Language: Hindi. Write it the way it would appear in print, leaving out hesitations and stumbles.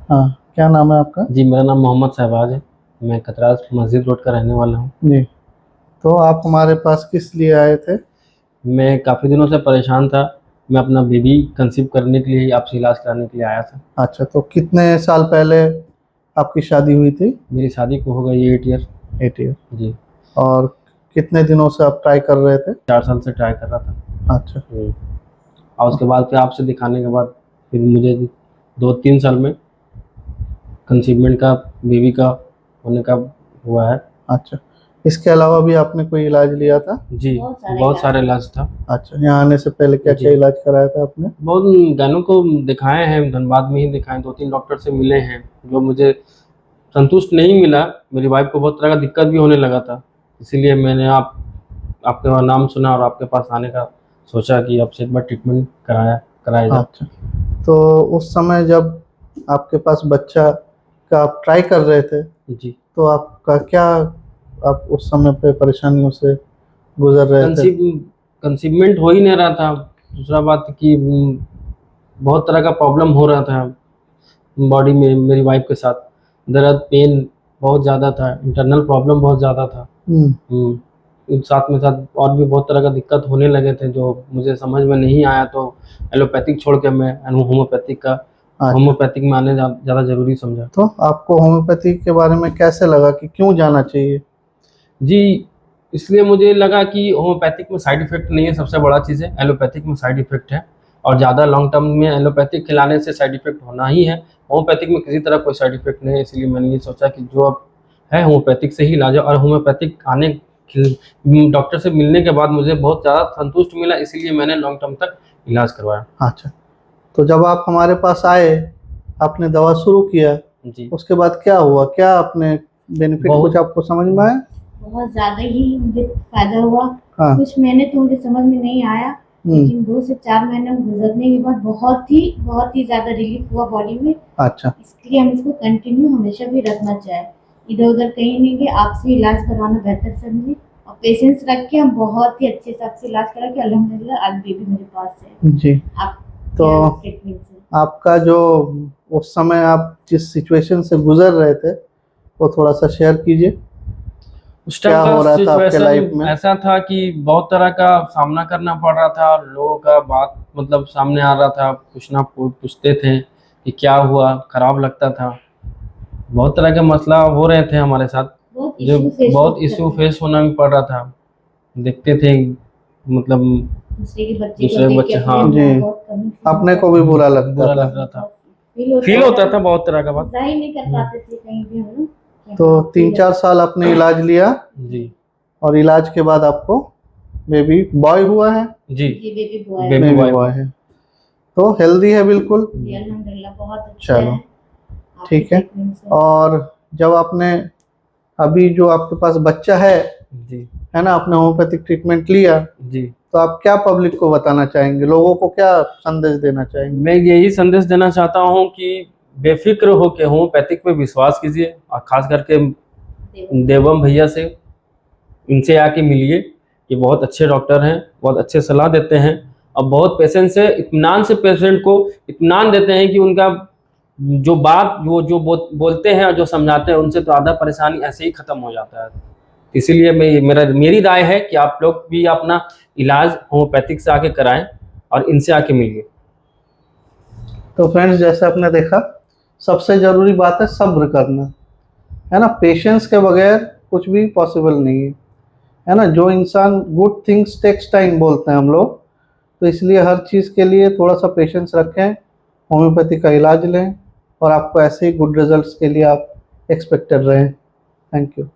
हाँ, क्या नाम है आपका? जी, मेरा नाम मोहम्मद शहबाज है। मैं कतराज मस्जिद रोड का रहने वाला हूँ। जी। तो आप हमारे पास किस लिए आए थे? मैं काफ़ी दिनों से परेशान था। मैं अपना बेबी कंसीव करने के लिए आपसे इलाज कराने के लिए आया था। अच्छा, तो कितने साल पहले आपकी शादी हुई थी? मेरी शादी को हो गई 8 ईयर। 8 ईयर। जी, और कितने दिनों से आप ट्राई कर रहे थे? 4 साल से ट्राई कर रहा था। अच्छा। और उसके बाद फिर आपसे दिखाने के बाद फिर मुझे 2-3 साल में कंसीवमेंट का, बेबी का होने का हुआ है। अच्छा, इसके अलावा भी आपने कोई इलाज लिया था? जी, बहुत सारे इलाज था। अच्छा, यहाँ आने से पहले क्या क्या जी, इलाज कराया था आपने? बहुत गैनों को दिखाए हैं, धनबाद में ही दिखाए, 2-3 डॉक्टर से मिले हैं, जो मुझे संतुष्ट नहीं मिला। मेरी वाइफ को बहुत तरह का दिक्कत भी होने लगा था, इसीलिए मैंने आपका नाम सुना और आपके पास आने का सोचा कि आपसे एक बार ट्रीटमेंट कराया जाए। अच्छा, तो उस समय जब आपके पास बच्चा का आप ट्राई कर रहे थे, जी, तो आपका क्या, आप उस समय पे परेशानियों से गुजर रहे थे? कंसीव कंसीवमेंट हो ही नहीं रहा था। दूसरा बात कि बहुत तरह का प्रॉब्लम हो रहा था बॉडी में। मेरी वाइफ के साथ दर्द, पेन बहुत ज़्यादा था, इंटरनल प्रॉब्लम बहुत ज़्यादा था। हम्म। साथ में साथ और भी बहुत तरह का दिक्कत होने लगे थे, जो मुझे समझ में नहीं आया, तो एलोपैथिक छोड़ के मैं अच्छा, होम्योपैथिक में आने ज़्यादा ज़रूरी समझा। तो आपको होम्योपैथी के बारे में कैसे लगा कि क्यों जाना चाहिए? जी, इसलिए मुझे लगा कि होम्योपैथिक में साइड इफ़ेक्ट नहीं है, सबसे बड़ा चीज़ है। एलोपैथिक में साइड इफ़ेक्ट है, और ज़्यादा लॉन्ग टर्म में एलोपैथिक खिलाने से साइड इफ़ेक्ट होना ही है। होम्योपैथिक में किसी तरह कोई साइड इफ़ेक्ट नहीं है, इसलिए मैंने ये सोचा कि जो अब है होम्योपैथिक से ही इलाज है। और होम्योपैथिक डॉक्टर से मिलने के बाद मुझे बहुत ज़्यादा संतुष्ट मिला, इसीलिए मैंने लॉन्ग टर्म तक इलाज करवाया। अच्छा, तो जब आप हमारे पास आए, आपने दवा शुरू किया, जी, उसके बाद क्या हुआ? क्या आपने बेनिफिट कुछ बहुत आपको समझ में आया? बहुत ज़्यादा ही मुझे फ़ायदा हुआ। हाँ। कुछ महीने तो मुझे समझ में नहीं आया, लेकिन 2 से 4 महीने गुज़रने के बाद बहुत ही ज़्यादा रिलीफ़ हुआ बॉडी में। अच्छा। इसलिए हम इसको कंटिन्यू हमेशा भी रखना चाहिए। इधर-उधर कहीं नहीं गए, आपसे इलाज करवाना बेहतर समझे, और पेशेंस रख के हम बहुत ही अच्छे से आपसे इलाज करा के अल्हम्दुलिल्लाह आज बेबी मेरे पास है। जी। आप तो ट्रीटमेंट से आपका जो उस समय आप जिस सिचुएशन से गुजर रहे थे, वो थोड़ा सा शेयर कीजिए। उस टाइम क्या का हो रहा था आपके लाइफ सिचुएशन में? ऐसा था कि बहुत तरह का सामना करना पड़ रहा था, और लोगों का बात मतलब सामने आ रहा था, पूछते थे कि क्या हुआ, खराब लगता था। बहुत तरह के मसला हो रहे थे हमारे साथ, बहुत जो इश्यू फेस बहुत होते इशू थे। फेस होना भी पड़ रहा था। देखते थे मतलब दूसरे के बच्चे को दूसरे देख के बच्चे, अपने हाँ, जी, अंदर बहुत कमी फील अपने होता को भी था। बुरा लगता बुरा था। लग रहा था, फील फील होता होता था, था बहुत तरह का बात। जाहिर नहीं कर पाते थे कहीं भी हम लोग कि तो हाँ फील 3-4 होता साल आपने इलाज लिया, जी, और इलाज के बाद आपको बेबी बॉय हुआ है? जी, जी baby boy baby baby boy boy हुआ। है, तो हेल्दी है बिल्कुल? जी अल्हम्दुलिल्लाह बहुत अच्छा चलो, है आपके ठीक है। ट्रीटमेंट से। और जब आपने, अभी जो आपके पास बच्चा जी, है ना, आपने होम्योपैथिक ट्रीटमेंट लिया, जी, तो आप क्या पब्लिक को बताना चाहेंगे, लोगों को क्या संदेश देना चाहेंगे? मैं यही संदेश देना चाहता हूँ कि बेफिक्र होकर होम्योपैथिक पे विश्वास कीजिए, और खास करके देवम भैया से, इनसे आके मिलिए। ये बहुत अच्छे डॉक्टर हैं, बहुत अच्छे सलाह देते हैं, और बहुत पेशेंट से इत्मीनान से पेशेंट को इत्मीनान देते हैं कि उनका जो बात जो बोलते हैं और जो समझाते हैं, उनसे तो आधा परेशानी ऐसे ही खत्म हो जाता है। इसीलिए मेरी राय है कि आप लोग भी अपना इलाज होम्योपैथिक से आके कराएं, और इनसे आके मिलिए। तो फ्रेंड्स, जैसे आपने देखा, सबसे ज़रूरी बात है सब्र करना, है ना। पेशेंस के बगैर कुछ भी पॉसिबल नहीं है ना। जो इंसान गुड थिंग्स टेक्स टाइम बोलते हैं हम लोग, तो इसलिए हर चीज़ के लिए थोड़ा सा पेशेंस रखें, होम्योपैथी का इलाज लें, और आपको ऐसे ही गुड रिजल्ट्स के लिए आप एक्सपेक्टेड रहें। Thank you.